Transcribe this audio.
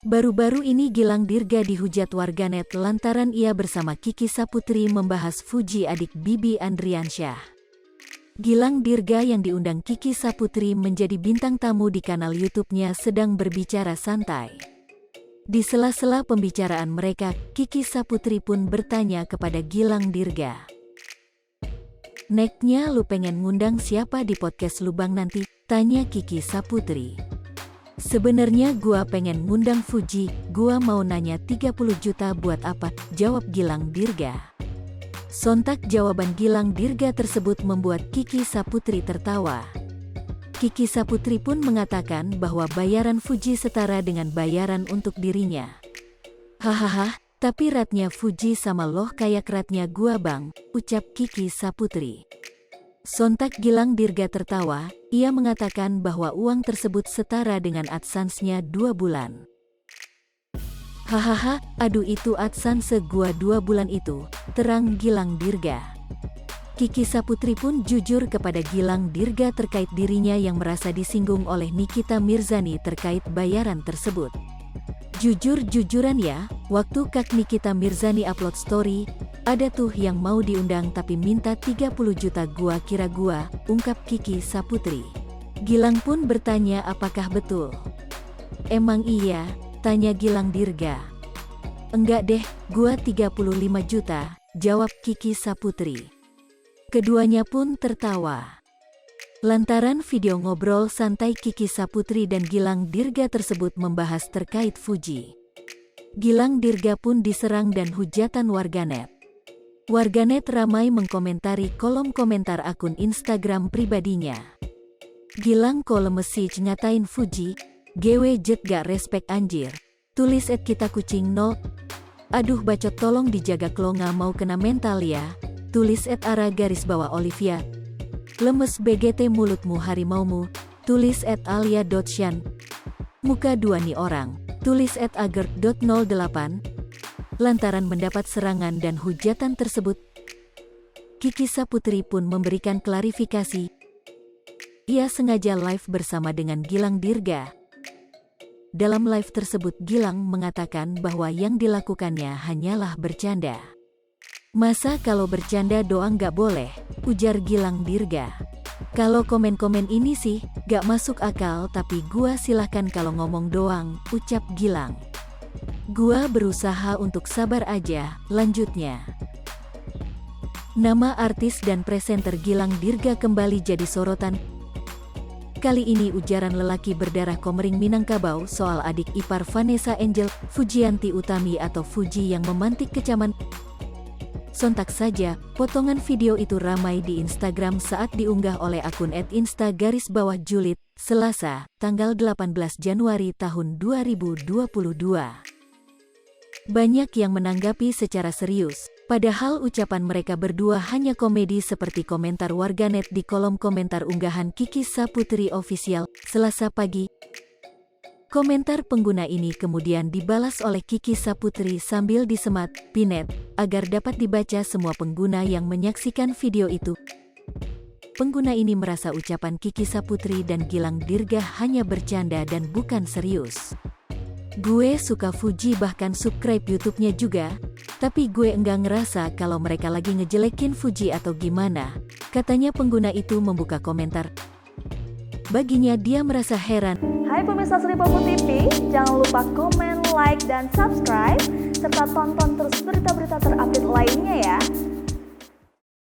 Baru-baru ini Gilang Dirga dihujat warganet lantaran ia bersama Kiki Saputri membahas Fuji adik Bibi Andriansyah. Gilang Dirga yang diundang Kiki Saputri menjadi bintang tamu di kanal YouTube-nya sedang berbicara santai. Di sela-sela pembicaraan mereka, Kiki Saputri pun bertanya kepada Gilang Dirga. "Neknya lu pengen ngundang siapa di podcast lu bang nanti?" tanya Kiki Saputri. "Sebenarnya gua pengen ngundang Fuji, gua mau nanya 30 juta buat apa?" jawab Gilang Dirga. Sontak jawaban Gilang Dirga tersebut membuat Kiki Saputri tertawa. Kiki Saputri pun mengatakan bahwa bayaran Fuji setara dengan bayaran untuk dirinya. "Hahaha, tapi ratnya Fuji sama loh kayak ratnya gua bang," ucap Kiki Saputri. Sontak Gilang Dirga tertawa, ia mengatakan bahwa uang tersebut setara dengan AdSense-nya 2 bulan. "Hahaha, aduh itu AdSense gua 2 bulan itu," terang Gilang Dirga. Kiki Saputri pun jujur kepada Gilang Dirga terkait dirinya yang merasa disinggung oleh Nikita Mirzani terkait bayaran tersebut. "Jujur-jujuran ya, waktu Kak Nikita Mirzani upload story, ada tuh yang mau diundang tapi minta 30 juta gua kira gua," ungkap Kiki Saputri. Gilang pun bertanya apakah betul. "Emang iya?" tanya Gilang Dirga. "Enggak deh, gua 35 juta, jawab Kiki Saputri. Keduanya pun tertawa. Lantaran video ngobrol santai Kiki Saputri dan Gilang Dirga tersebut membahas terkait Fuji. Gilang Dirga pun diserang dan hujatan warganet. Warganet ramai mengkomentari kolom komentar akun Instagram pribadinya. "Gilang kole mesij ngatain Fuji, GW jet gak respect anjir. Tulis @kita kucing 0. Aduh bacot tolong dijaga klo nggak mau kena mental ya. Tulis @ara_Olivia. Lemes BGT mulutmu harimaumu. Tulis @alia.shan. Muka 2 nih orang. Tulis @agert.08. Lantaran mendapat serangan dan hujatan tersebut, Kiki Saputri pun memberikan klarifikasi. Ia sengaja live bersama dengan Gilang Dirga. Dalam live tersebut Gilang mengatakan bahwa yang dilakukannya hanyalah bercanda. "Masa kalau bercanda doang gak boleh?" ujar Gilang Dirga. "Kalau komen-komen ini sih gak masuk akal tapi gua silahkan kalau ngomong doang," ucap Gilang. "Gua berusaha untuk sabar aja," lanjutnya. Nama artis dan presenter Gilang Dirga kembali jadi sorotan. Kali ini ujaran lelaki berdarah Komering Minangkabau soal adik ipar Vanessa Angel, Fujianti Utami atau Fuji yang memantik kecaman. Sontak saja, potongan video itu ramai di Instagram saat diunggah oleh akun @insta_julid, Selasa, tanggal 18 Januari tahun 2022. Banyak yang menanggapi secara serius, padahal ucapan mereka berdua hanya komedi seperti komentar warganet di kolom komentar unggahan Kiki Saputri Official, Selasa pagi. Komentar pengguna ini kemudian dibalas oleh Kiki Saputri sambil disemat, "Pinet," agar dapat dibaca semua pengguna yang menyaksikan video itu. Pengguna ini merasa ucapan Kiki Saputri dan Gilang Dirga hanya bercanda dan bukan serius. "Gue suka Fuji bahkan subscribe YouTube-nya juga, tapi gue enggak ngerasa kalau mereka lagi ngejelekin Fuji atau gimana," katanya pengguna itu membuka komentar. Baginya dia merasa heran. Hai pemirsa Sri Popo TV, jangan lupa komen, like, dan subscribe, serta tonton terus berita-berita terupdate lainnya ya.